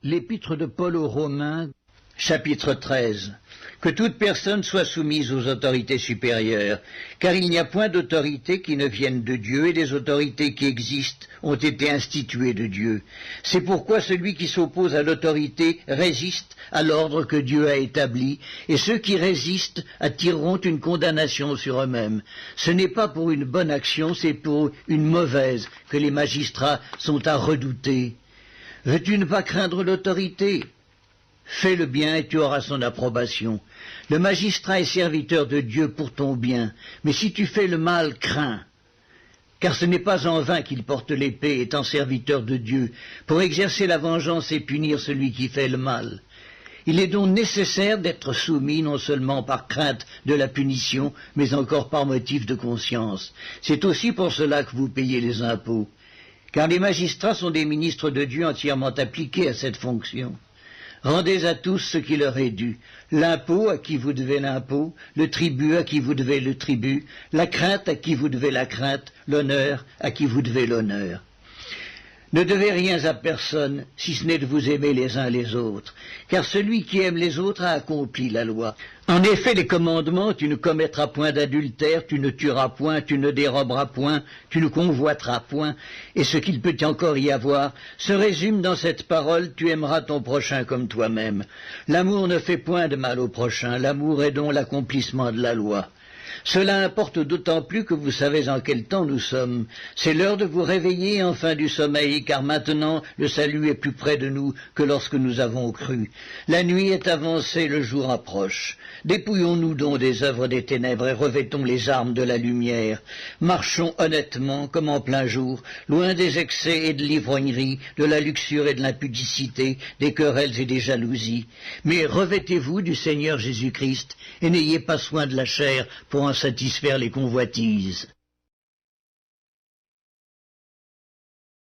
L'épître de Paul aux Romains, chapitre 13. Que toute personne soit soumise aux autorités supérieures, car il n'y a point d'autorité qui ne vienne de Dieu, et les autorités qui existent ont été instituées de Dieu. C'est pourquoi celui qui s'oppose à l'autorité résiste à l'ordre que Dieu a établi, et ceux qui résistent attireront une condamnation sur eux-mêmes. Ce n'est pas pour une bonne action, c'est pour une mauvaise que les magistrats sont à redouter. Veux-tu ne pas craindre l'autorité ? Fais le bien et tu auras son approbation. Le magistrat est serviteur de Dieu pour ton bien, mais si tu fais le mal, crains. Car ce n'est pas en vain qu'il porte l'épée, étant serviteur de Dieu, pour exercer la vengeance et punir celui qui fait le mal. Il est donc nécessaire d'être soumis non seulement par crainte de la punition, mais encore par motif de conscience. C'est aussi pour cela que vous payez les impôts. Car les magistrats sont des ministres de Dieu entièrement appliqués à cette fonction. Rendez à tous ce qui leur est dû, l'impôt à qui vous devez l'impôt, le tribut à qui vous devez le tribut, la crainte à qui vous devez la crainte, l'honneur à qui vous devez l'honneur. Ne devez rien à personne, si ce n'est de vous aimer les uns les autres, car celui qui aime les autres a accompli la loi. En effet, les commandements, tu ne commettras point d'adultère, tu ne tueras point, tu ne déroberas point, tu ne convoiteras point, et ce qu'il peut encore y avoir, se résume dans cette parole, tu aimeras ton prochain comme toi-même. L'amour ne fait point de mal au prochain, l'amour est donc l'accomplissement de la loi. Cela importe d'autant plus que vous savez en quel temps nous sommes. C'est l'heure de vous réveiller enfin du sommeil, car maintenant le salut est plus près de nous que lorsque nous avons cru. La nuit est avancée, le jour approche. Dépouillons-nous donc des œuvres des ténèbres et revêtons les armes de la lumière. Marchons honnêtement, comme en plein jour, loin des excès et de l'ivrognerie, de la luxure et de l'impudicité, des querelles et des jalousies. Mais revêtez-vous du Seigneur Jésus-Christ, et n'ayez pas soin de la chair pour en satisfaire les convoitises.